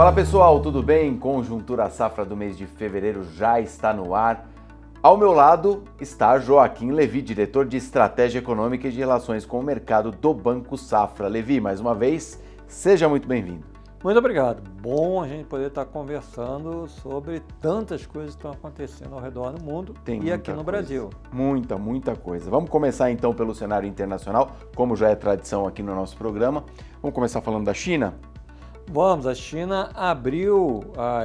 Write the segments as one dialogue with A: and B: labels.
A: Fala pessoal, tudo bem? Conjuntura Safra do mês de fevereiro já está no ar. Ao meu lado está Joaquim Levi, diretor de Estratégia Econômica e de Relações com o Mercado do Banco Safra. Levi, mais uma vez, seja muito bem-vindo.
B: Muito obrigado. Bom a gente poder estar conversando sobre tantas coisas que estão acontecendo ao redor do mundo e aqui no Brasil.
A: Muita coisa. Vamos começar então pelo cenário internacional, como já é tradição aqui no nosso programa. Vamos começar falando da China?
B: Vamos, a China abriu a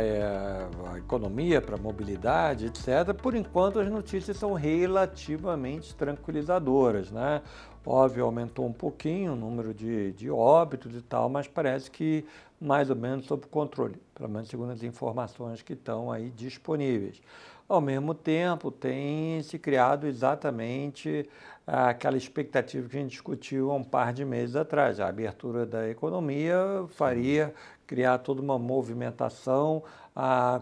B: economia para mobilidade, etc. Por enquanto, as notícias são relativamente tranquilizadoras, né? Óbvio, aumentou um pouquinho o número de óbitos e tal, mas parece que mais ou menos sob controle, pelo menos segundo as informações que estão aí disponíveis. Ao mesmo tempo, tem se criado exatamente aquela expectativa que a gente discutiu há um par de meses atrás. A abertura da economia faria criar toda uma movimentação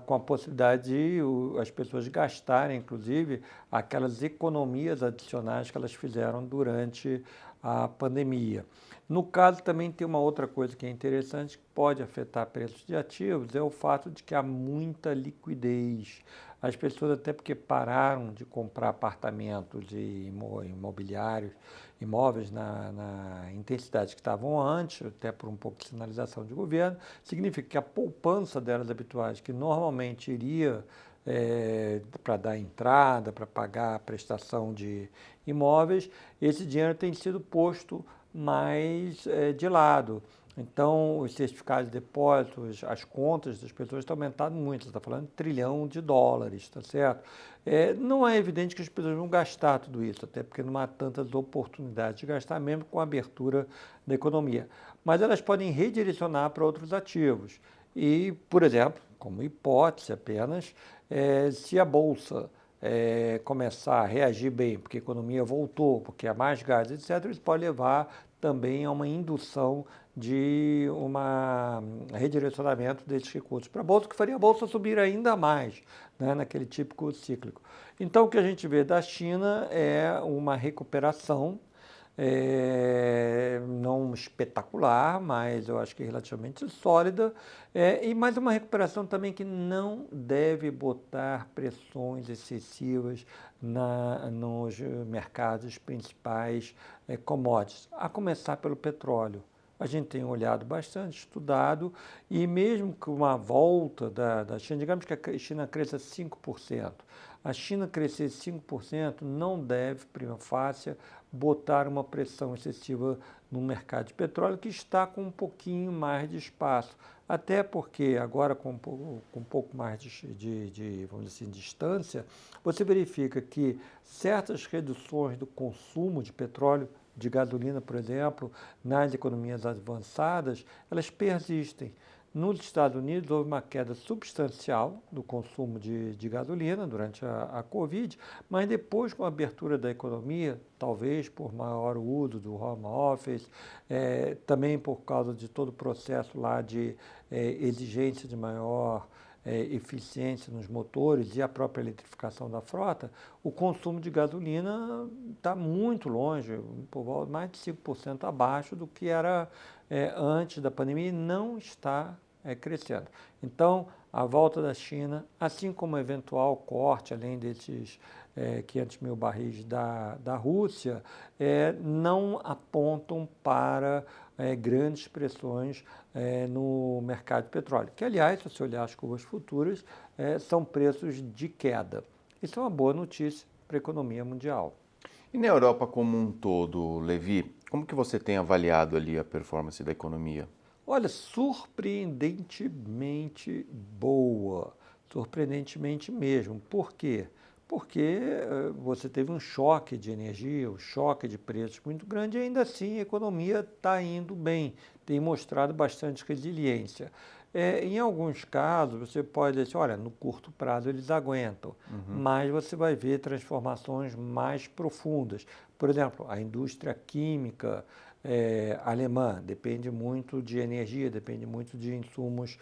B: com a possibilidade de as pessoas gastarem, inclusive, aquelas economias adicionais que elas fizeram durante a pandemia. No caso, também tem uma outra coisa que é interessante, que pode afetar preços de ativos, é o fato de que há muita liquidez. As pessoas, até porque pararam de comprar apartamentos e imóveis na intensidade que estavam antes, até por um pouco de sinalização de governo, significa que a poupança delas habituais, que normalmente iria para dar entrada, para pagar a prestação de imóveis, esse dinheiro tem sido posto mais de lado. Então, os certificados de depósitos, as contas das pessoas estão aumentando muito. Você está falando de $1 trilhão, tá certo? Não é evidente que as pessoas vão gastar tudo isso, até porque não há tantas oportunidades de gastar, mesmo com a abertura da economia. Mas elas podem redirecionar para outros ativos. E, por exemplo, como hipótese apenas, se a Bolsa começar a reagir bem, porque a economia voltou, porque há mais gás, etc., isso pode levar também a uma indução de um redirecionamento desses recursos para a Bolsa, que faria a Bolsa subir ainda mais, né, naquele típico cíclico. Então, o que a gente vê da China é uma recuperação, não espetacular, mas eu acho que relativamente sólida, e mais uma recuperação também que não deve botar pressões excessivas nos mercados principais commodities, a começar pelo petróleo. A gente tem olhado bastante, estudado, e mesmo com uma volta da China, digamos que a China cresça 5%, a China crescer 5% não deve, prima facie, botar uma pressão excessiva no mercado de petróleo, que está com um pouquinho mais de espaço. Até porque agora, com um pouco mais vamos dizer assim, distância, você verifica que certas reduções do consumo de petróleo, de gasolina, por exemplo, nas economias avançadas, elas persistem. Nos Estados Unidos, houve uma queda substancial do consumo de gasolina durante a Covid, mas depois, com a abertura da economia, talvez por maior uso do home office, também por causa de todo o processo lá de exigência de maior eficiência nos motores e a própria eletrificação da frota, o consumo de gasolina está muito longe, por volta mais de 5% abaixo do que era antes da pandemia, e não está crescendo. Então, a volta da China, assim como o eventual corte, além desses 500 mil barris da Rússia, não apontam para grandes pressões no mercado de petróleo, que, aliás, se você olhar as curvas futuras, são preços de queda. Isso é uma boa notícia para a economia mundial.
A: E na Europa como um todo, Levi, como que você tem avaliado ali a performance da economia?
B: Olha, surpreendentemente boa, surpreendentemente mesmo. Por quê? Porque você teve um choque de energia, um choque de preços muito grande, e ainda assim a economia está indo bem, tem mostrado bastante resiliência. Em alguns casos, você pode dizer, olha, no curto prazo eles aguentam, mas você vai ver transformações mais profundas. Por exemplo, a indústria química alemã depende muito de energia, depende muito de insumos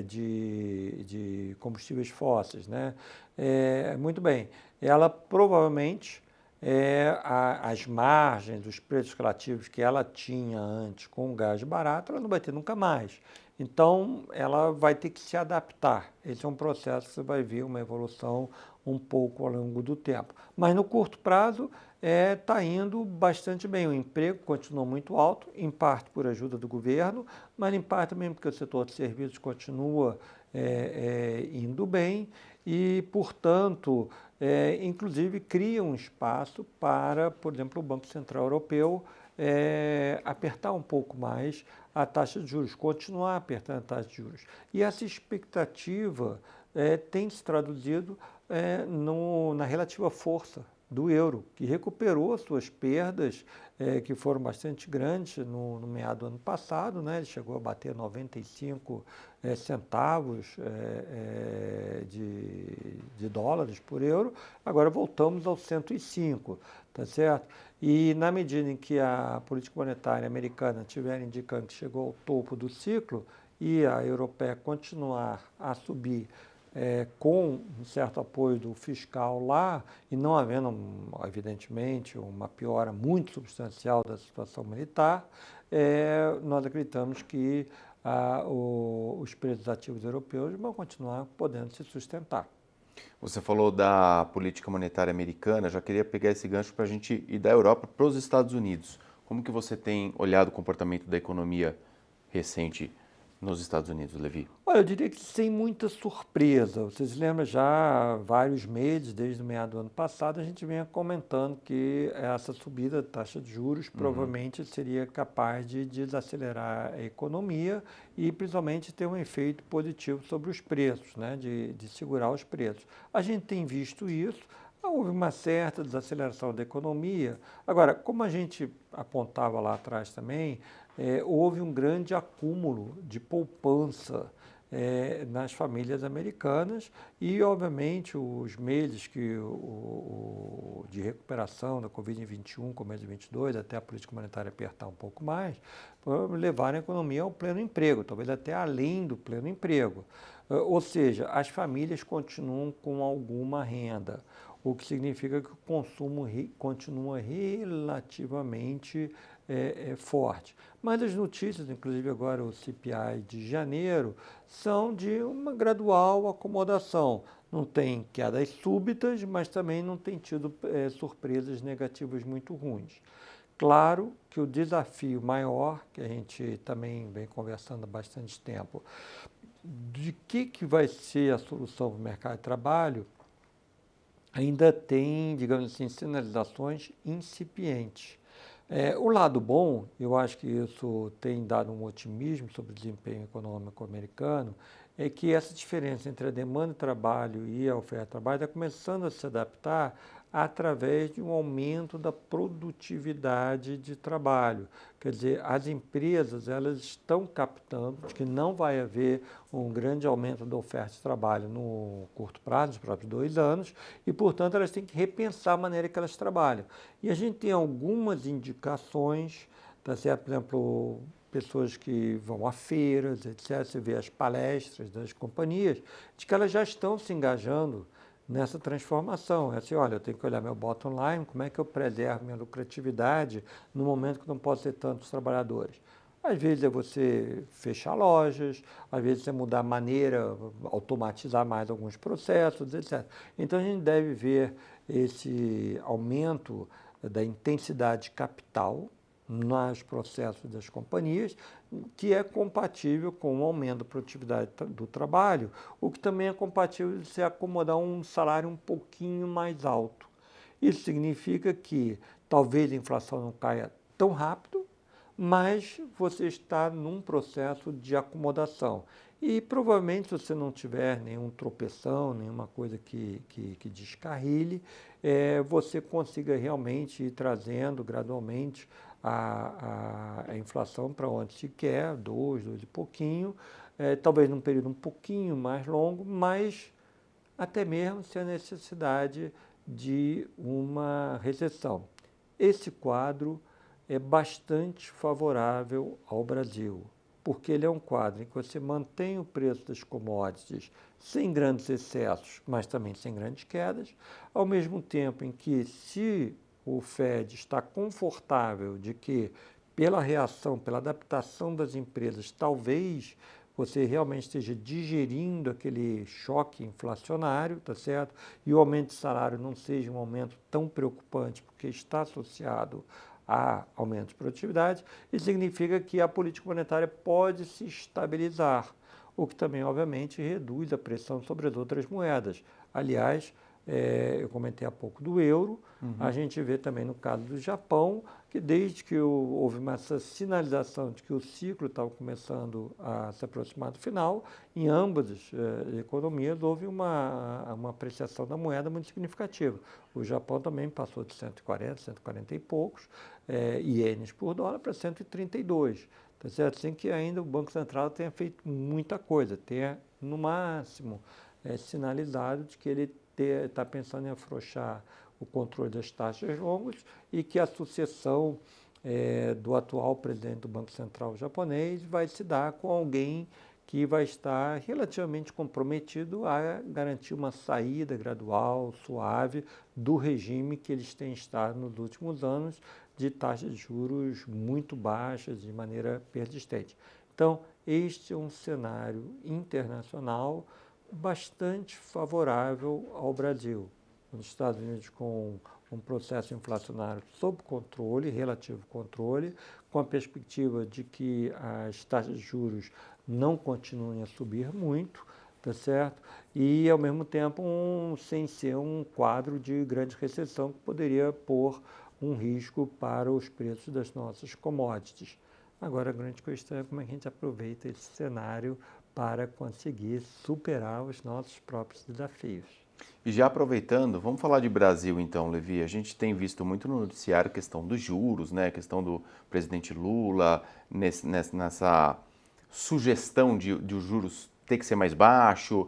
B: de combustíveis fósseis, né? Muito bem, ela provavelmente as margens, os preços relativos que ela tinha antes com o gás barato, ela não vai ter nunca mais. Então, ela vai ter que se adaptar. Esse é um processo que você vai ver uma evolução um pouco ao longo do tempo. Mas no curto prazo, está indo bastante bem. O emprego continua muito alto, em parte por ajuda do governo, mas em parte também porque o setor de serviços continua indo bem e, portanto, inclusive cria um espaço para, por exemplo, o Banco Central Europeu apertar um pouco mais a taxa de juros, continuar apertando a taxa de juros. E essa expectativa tem se traduzido na relativa força do euro, que recuperou suas perdas, que foram bastante grandes no meado do ano passado, né? Ele chegou a bater 95 centavos de dólares por euro, agora voltamos aos 105, tá certo? E na medida em que a política monetária americana estiver indicando que chegou ao topo do ciclo e a europeia continuar a subir com um certo apoio do fiscal lá e não havendo, evidentemente, uma piora muito substancial da situação militar, nós acreditamos que os preços ativos europeus vão continuar podendo se sustentar.
A: Você falou da política monetária americana, já queria pegar esse gancho para a gente ir da Europa para os Estados Unidos. Como que você tem olhado o comportamento da economia recente nos Estados Unidos, Levi?
B: Olha, eu diria que sem muita surpresa. Vocês lembram já há vários meses, desde o meado do ano passado, a gente vinha comentando que essa subida da taxa de juros provavelmente seria capaz de desacelerar a economia e principalmente ter um efeito positivo sobre os preços, né? De segurar os preços. A gente tem visto isso. Houve uma certa desaceleração da economia. Agora, como a gente apontava lá atrás também, houve um grande acúmulo de poupança nas famílias americanas e, obviamente, os meses de recuperação da Covid-21, começo de 22, até a política monetária apertar um pouco mais, levaram a economia ao pleno emprego, talvez até além do pleno emprego. Ou seja, as famílias continuam com alguma renda, o que significa que o consumo continua relativamente forte. Mas as notícias, inclusive agora o CPI de janeiro, são de uma gradual acomodação. Não tem quedas súbitas, mas também não tem tido surpresas negativas muito ruins. Claro que o desafio maior, que a gente também vem conversando há bastante tempo, de que vai ser a solução para o mercado de trabalho, ainda tem, digamos assim, sinalizações incipientes. O lado bom, eu acho que isso tem dado um otimismo sobre o desempenho econômico americano, é que essa diferença entre a demanda de trabalho e a oferta de trabalho está começando a se adaptar através de um aumento da produtividade de trabalho. Quer dizer, as empresas elas estão captando que não vai haver um grande aumento da oferta de trabalho no curto prazo, nos próximos 2 anos, e, portanto, elas têm que repensar a maneira que elas trabalham. E a gente tem algumas indicações, tá certo? Por exemplo, pessoas que vão a feiras, etc. Você vê as palestras das companhias, de que elas já estão se engajando nessa transformação. É assim, olha, eu tenho que olhar meu bottom line, como é que eu preservo minha lucratividade no momento que não posso ter tantos trabalhadores. Às vezes é você fechar lojas, às vezes é mudar a maneira, automatizar mais alguns processos, etc. Então a gente deve ver esse aumento da intensidade de capital nos processos das companhias, que é compatível com o aumento da produtividade do trabalho, o que também é compatível de se acomodar um salário um pouquinho mais alto. Isso significa que talvez a inflação não caia tão rápido, mas você está num processo de acomodação. E provavelmente, se você não tiver nenhum tropeção, nenhuma coisa que descarrile, você consiga realmente ir trazendo gradualmente a inflação para onde se quer, 2 e pouquinho, talvez num período um pouquinho mais longo, mas até mesmo sem a necessidade de uma recessão. Esse quadro é bastante favorável ao Brasil, porque ele é um quadro em que você mantém o preço das commodities sem grandes excessos, mas também sem grandes quedas, ao mesmo tempo em que, se o Fed está confortável de que, pela reação, pela adaptação das empresas, talvez você realmente esteja digerindo aquele choque inflacionário, tá certo? E o aumento de salário não seja um aumento tão preocupante, porque está associado a aumento de produtividade, isso significa que a política monetária pode se estabilizar, o que também, obviamente, reduz a pressão sobre as outras moedas. Aliás, eu comentei há pouco do euro, a gente vê também no caso do Japão, que desde que houve essa sinalização de que o ciclo estava começando a se aproximar do final, em ambas as economias houve uma apreciação da moeda muito significativa. O Japão também passou de 140, 140 e poucos ienes por dólar para 132. Tá certo? Sem que ainda o Banco Central tenha feito muita coisa, tenha, no máximo, sinalizado de que ele está pensando em afrouxar o controle das taxas longas e que a sucessão do atual presidente do Banco Central japonês vai se dar com alguém que vai estar relativamente comprometido a garantir uma saída gradual, suave, do regime que eles têm estado nos últimos anos de taxas de juros muito baixas de maneira persistente. Então, este é um cenário internacional bastante favorável ao Brasil. Os Estados Unidos com um processo inflacionário sob controle, relativo controle, com a perspectiva de que as taxas de juros não continuem a subir muito, tá certo? E, ao mesmo tempo, sem ser um quadro de grande recessão que poderia pôr um risco para os preços das nossas commodities. Agora, a grande questão é como é que a gente aproveita esse cenário para conseguir superar os nossos próprios desafios.
A: E já aproveitando, vamos falar de Brasil então, Levi. A gente tem visto muito no noticiário a questão dos juros, né? A questão do presidente Lula, nessa sugestão de os juros ter que ser mais baixo.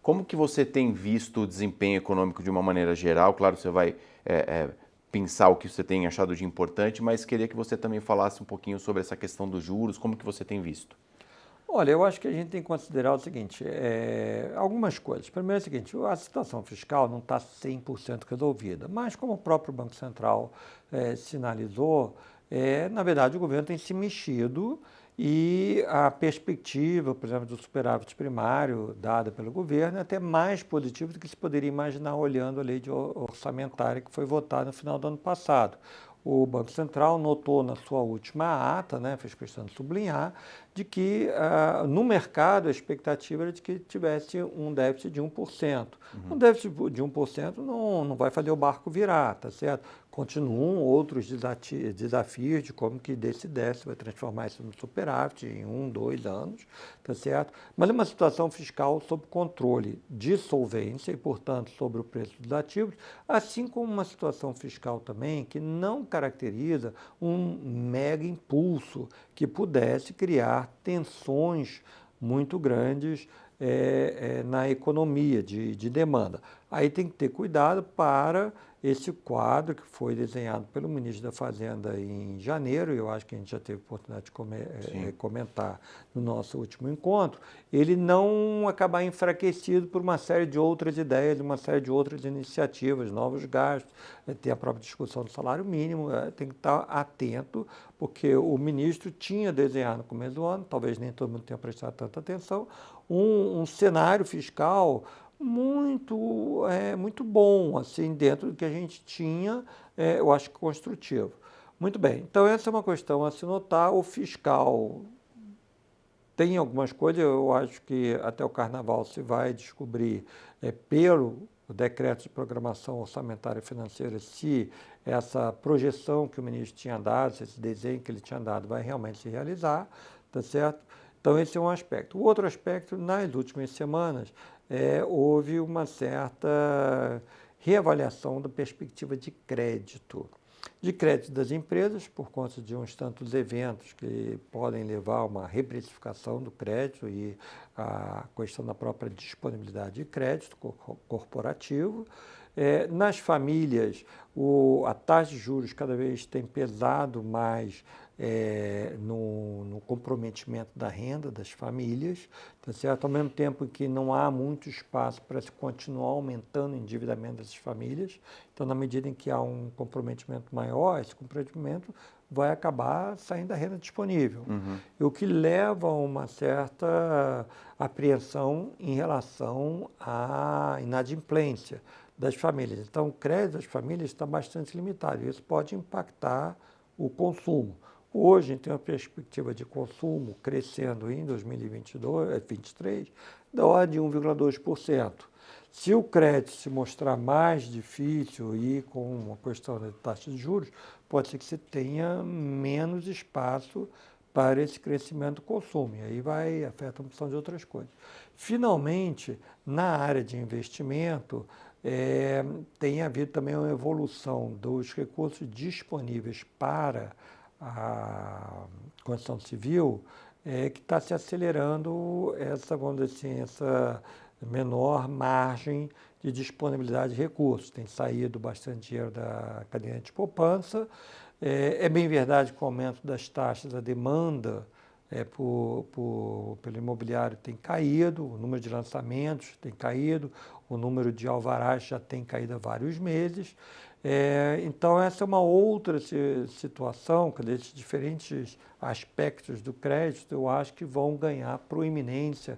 A: Como que você tem visto o desempenho econômico de uma maneira geral? Claro, você vai pensar o que você tem achado de importante, mas queria que você também falasse um pouquinho sobre essa questão dos juros, como que você tem visto.
B: Olha, eu acho que a gente tem que considerar o seguinte, algumas coisas. Primeiro é o seguinte, a situação fiscal não está 100% resolvida, mas como o próprio Banco Central sinalizou, na verdade o governo tem se mexido e a perspectiva, por exemplo, do superávit primário dada pelo governo é até mais positiva do que se poderia imaginar olhando a lei orçamentária que foi votada no final do ano passado. O Banco Central notou na sua última ata, fez questão de sublinhar, de que no mercado a expectativa era de que tivesse um déficit de 1%. Um déficit de 1% não vai fazer o barco virar, tá certo? Continuam outros desafios de como que desse déficit vai transformar isso no superávit em 1, 2 anos, tá certo? Mas é uma situação fiscal sob controle de solvência e, portanto, sobre o preço dos ativos, assim como uma situação fiscal também que não caracteriza um mega impulso que pudesse criar tensões muito grandes na economia de demanda. Aí tem que ter cuidado para esse quadro que foi desenhado pelo ministro da Fazenda em janeiro, eu acho que a gente já teve oportunidade de comentar no nosso último encontro, ele não acabar enfraquecido por uma série de outras ideias, uma série de outras iniciativas, novos gastos, tem a própria discussão do salário mínimo, tem que estar atento, porque o ministro tinha desenhado no começo do ano, talvez nem todo mundo tenha prestado tanta atenção, um cenário fiscal muito bom, assim, dentro do que a gente tinha, eu acho que construtivo. Muito bem, então essa é uma questão a se notar. O fiscal tem algumas coisas, eu acho que até o Carnaval se vai descobrir pelo decreto de programação orçamentária e financeira se essa projeção que o ministro tinha dado, se esse desenho que ele tinha dado vai realmente se realizar, tá certo? Então esse é um aspecto. O outro aspecto, nas últimas semanas, houve uma certa reavaliação da perspectiva de crédito das empresas, por conta de uns tantos eventos que podem levar a uma reprecificação do crédito e a questão da própria disponibilidade de crédito corporativo. Nas famílias, A taxa de juros cada vez tem pesado mais no comprometimento da renda das famílias, tá certo? Ao mesmo tempo que não há muito espaço para se continuar aumentando o endividamento dessas famílias. Então, na medida em que há um comprometimento maior, esse comprometimento vai acabar saindo da renda disponível, o que leva a uma certa apreensão em relação à inadimplência das famílias. Então, o crédito das famílias está bastante limitado. Isso pode impactar o consumo. Hoje, a gente tem uma perspectiva de consumo crescendo em 2023 da ordem de 1,2%. Se o crédito se mostrar mais difícil e com uma questão de taxa de juros, pode ser que você tenha menos espaço para esse crescimento do consumo. E aí vai afetar uma opção de outras coisas. Finalmente, na área de investimento, tem havido também uma evolução dos recursos disponíveis para a construção civil, que está se acelerando vamos dizer assim, essa menor margem de disponibilidade de recursos. Tem saído bastante dinheiro da cadeia de poupança. É bem verdade que o aumento das taxas, a demanda pelo imobiliário tem caído, o número de lançamentos tem caído, o número de alvarás já tem caído há vários meses. Então, essa é uma outra situação, que desses diferentes aspectos do crédito, eu acho que vão ganhar proeminência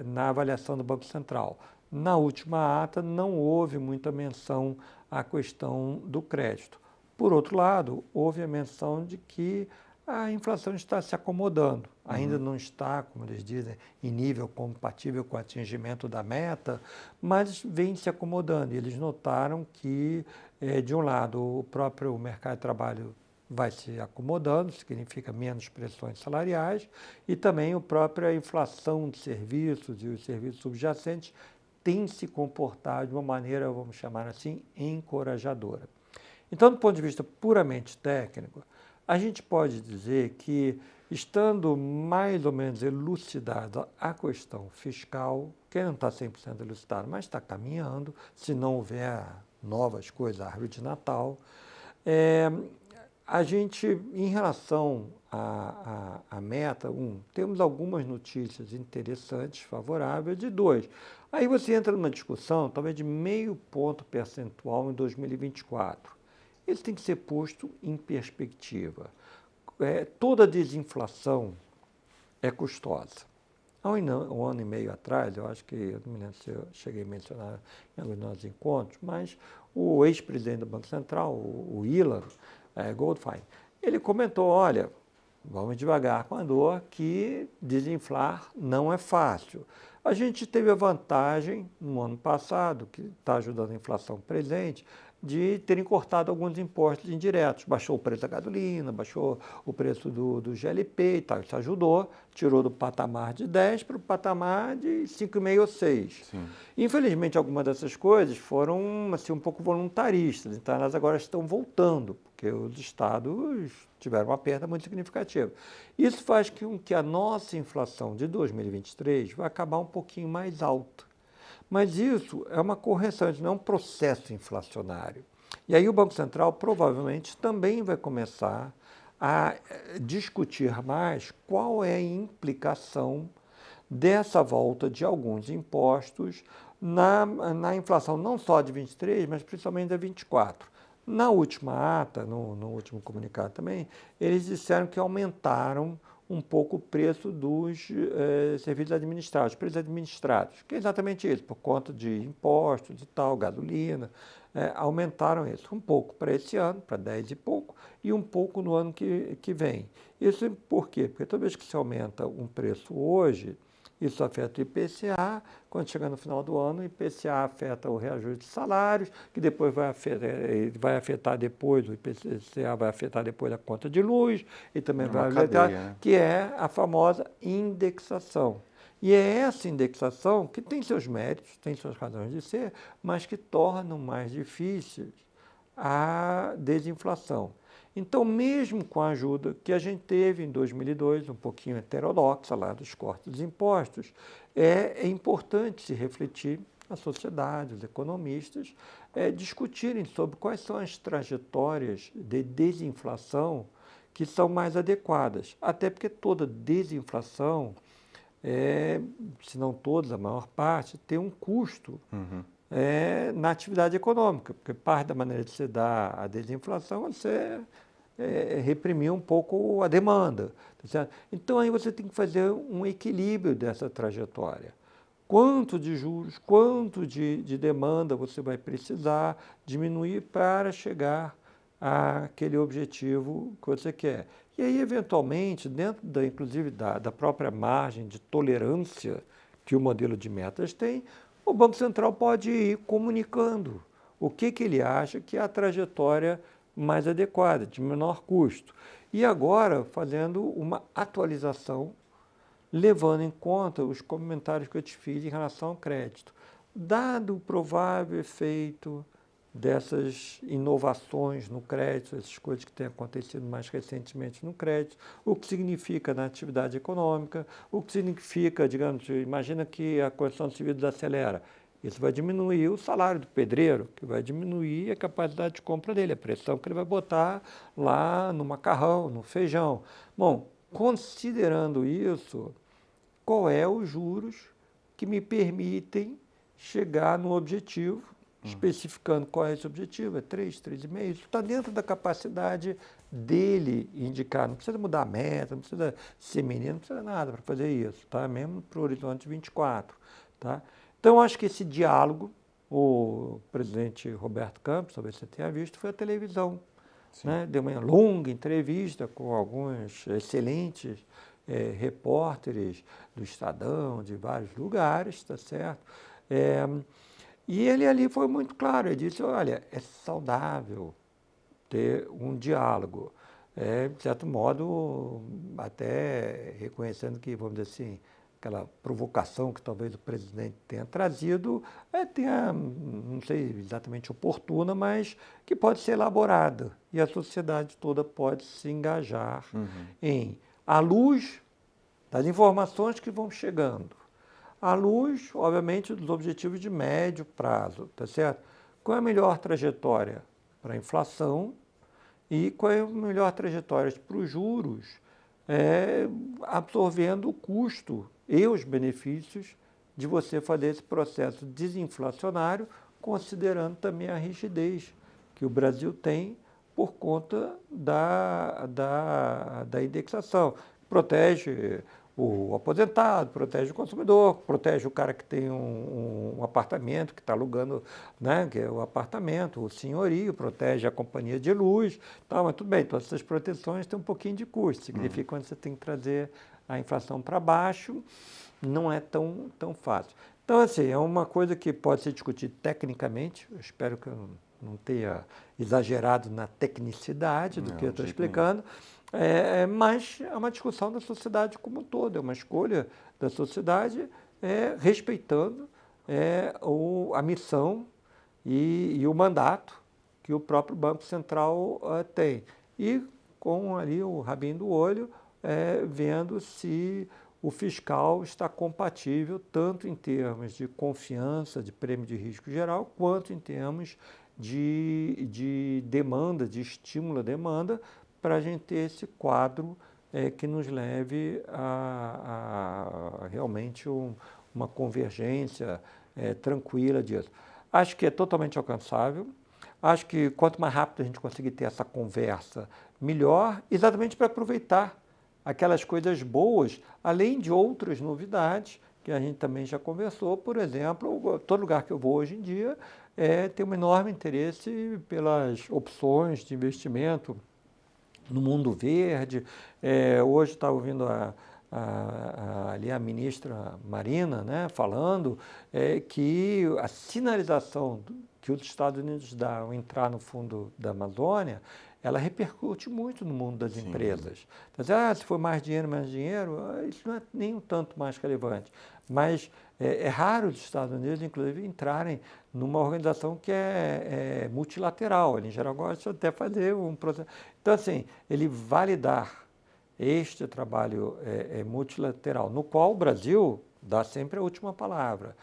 B: na avaliação do Banco Central. Na última ata, não houve muita menção à questão do crédito. Por outro lado, houve a menção de que a inflação está se acomodando. Ainda não está, como eles dizem, em nível compatível com o atingimento da meta, mas vem se acomodando. E eles notaram que, de um lado, o próprio mercado de trabalho vai se acomodando, significa menos pressões salariais, e também a própria inflação de serviços e os serviços subjacentes tem se comportado de uma maneira, vamos chamar assim, encorajadora. Então, do ponto de vista puramente técnico, a gente pode dizer que, estando mais ou menos elucidada a questão fiscal, que não está 100% elucidada, mas está caminhando, se não houver novas coisas, árvore de Natal, a gente, em relação à meta, temos algumas notícias interessantes, favoráveis, de dois. Aí você entra numa discussão, talvez de 0,5 ponto percentual em 2024. Isso tem que ser posto em perspectiva. Toda desinflação é custosa. Há um ano e meio atrás, eu acho que, eu não me lembro se eu cheguei a mencionar em alguns dos nossos encontros, mas o ex-presidente do Banco Central, o Ilan Goldfein, ele comentou, olha, vamos devagar com a dor, que desinflar não é fácil. A gente teve a vantagem, no ano passado, que está ajudando a inflação presente, de terem cortado alguns impostos indiretos. Baixou o preço da gasolina, baixou o preço do GLP e tal. Isso ajudou, tirou do patamar de 10 para o patamar de 5,5 ou 6. Sim. Infelizmente, algumas dessas coisas foram assim, um pouco voluntaristas, então elas agora estão voltando, porque os estados tiveram uma perda muito significativa. Isso faz com que a nossa inflação de 2023 vai acabar um pouquinho mais alta. Mas isso é uma correção, isso não é um processo inflacionário. E aí o Banco Central provavelmente também vai começar a discutir mais qual é a implicação dessa volta de alguns impostos na inflação, não só de 23, mas principalmente da 24. Na última ata, no último comunicado também, eles disseram que aumentaram um pouco o preço dos serviços administrados, preços administrados, que é exatamente isso, por conta de impostos e tal, gasolina, aumentaram isso um pouco para esse ano, para 10 e pouco, e um pouco no ano que vem. Isso por quê? Porque toda vez que se aumenta um preço hoje, isso afeta o IPCA, quando chegar no final do ano, o IPCA afeta o reajuste de salários, que depois vai afetar depois, o IPCA vai afetar depois a conta de luz, e também vai afetar, né? Que é a famosa indexação. E é essa indexação que tem seus méritos, tem suas razões de ser, mas que tornam mais difíceis a desinflação. Então, mesmo com a ajuda que a gente teve em 2002, um pouquinho heterodoxa lá dos cortes dos impostos, é importante se refletir a sociedade, os economistas, discutirem sobre quais são as trajetórias de desinflação que são mais adequadas. Até porque toda desinflação, se não toda, a maior parte, tem um custo na atividade econômica, porque parte da maneira de se dar a desinflação é você reprimir um pouco a demanda. Tá certo? Então aí você tem que fazer um equilíbrio dessa trajetória. Quanto de juros, quanto de demanda você vai precisar diminuir para chegar àquele objetivo que você quer. E aí, eventualmente, dentro inclusive da própria margem de tolerância que o modelo de metas tem, o Banco Central pode ir comunicando o que ele acha que é a trajetória mais adequada, de menor custo. E agora, fazendo uma atualização, levando em conta os comentários que eu te fiz em relação ao crédito. Dado o provável efeito dessas inovações no crédito, essas coisas que têm acontecido mais recentemente no crédito, o que significa na atividade econômica, o que significa, digamos, imagina que a construção civil desacelera. Isso vai diminuir o salário do pedreiro, que vai diminuir a capacidade de compra dele, a pressão que ele vai botar lá no macarrão, no feijão. Bom, considerando isso, qual é os juros que me permitem chegar no objetivo, especificando qual é esse objetivo, é 3, 3,5, isso está dentro da capacidade dele indicar, não precisa mudar a meta, não precisa ser menino, não precisa nada para fazer isso, tá? Mesmo para o horizonte 24, tá? Então, acho que esse diálogo, o presidente Roberto Campos, talvez você tenha visto, foi a televisão, né? Deu uma longa entrevista com alguns excelentes repórteres do Estadão, de vários lugares, tá certo? E ele ali foi muito claro, ele disse, olha, é saudável ter um diálogo, de certo modo, até reconhecendo que, vamos dizer assim, aquela provocação que talvez o presidente tenha trazido, tenha, não sei exatamente oportuna, mas que pode ser elaborada, e a sociedade toda pode se engajar à luz das informações que vão chegando, à luz, obviamente, dos objetivos de médio prazo, tá certo? Qual é a melhor trajetória para a inflação e qual é a melhor trajetória para os juros, absorvendo o custo e os benefícios de você fazer esse processo desinflacionário, considerando também a rigidez que o Brasil tem por conta da indexação. Protege o aposentado, protege o consumidor, protege o cara que tem um apartamento, que está alugando, né, que é o apartamento, o senhorio, protege a companhia de luz, tá, mas tudo bem, todas essas proteções têm um pouquinho de custo, significa que quando você tem que trazer a inflação para baixo, não é tão fácil. Então, assim, é uma coisa que pode ser discutida tecnicamente, eu espero que eu não tenha exagerado na tecnicidade do que eu estou explicando, mas é uma discussão da sociedade como um todo, é uma escolha da sociedade respeitando a missão e o mandato que o próprio Banco Central tem. E com ali o rabinho do olho, vendo se o fiscal está compatível tanto em termos de confiança, de prêmio de risco geral, quanto em termos de demanda, de estímulo à demanda, para a gente ter esse quadro que nos leve a realmente uma convergência tranquila disso. Acho que é totalmente alcançável. Acho que quanto mais rápido a gente conseguir ter essa conversa, melhor, exatamente para aproveitar aquelas coisas boas, além de outras novidades que a gente também já conversou. Por exemplo, todo lugar que eu vou hoje em dia tem um enorme interesse pelas opções de investimento no mundo verde. Hoje estava ouvindo ali a ministra Marina, né, falando que a sinalização que os Estados Unidos dão ao entrar no fundo da Amazônia, ela repercute muito no mundo das empresas. Então, se for mais dinheiro, isso não é nem um tanto mais relevante. Mas é raro os Estados Unidos, inclusive, entrarem numa organização que é multilateral. Ele, em geral, gosta de até fazer um processo. Então, assim, ele validar este trabalho multilateral, no qual o Brasil dá sempre a última palavra.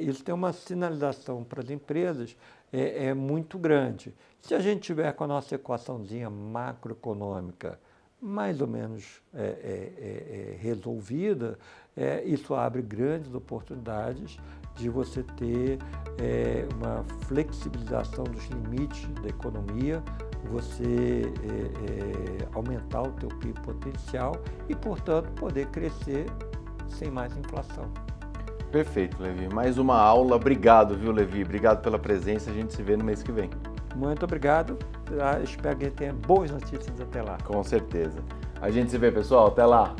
B: isso tem uma sinalização para as empresas muito grande. Se a gente tiver com a nossa equaçãozinha macroeconômica mais ou menos resolvida, isso abre grandes oportunidades de você ter uma flexibilização dos limites da economia, você aumentar o teu PIB potencial e, portanto, poder crescer sem mais inflação.
A: Perfeito, Levi. Mais uma aula. Obrigado, viu, Levi? Obrigado pela presença. A gente se vê no mês que vem.
B: Muito obrigado. Espero que tenha boas notícias até lá.
A: Com certeza. A gente se vê, pessoal. Até lá.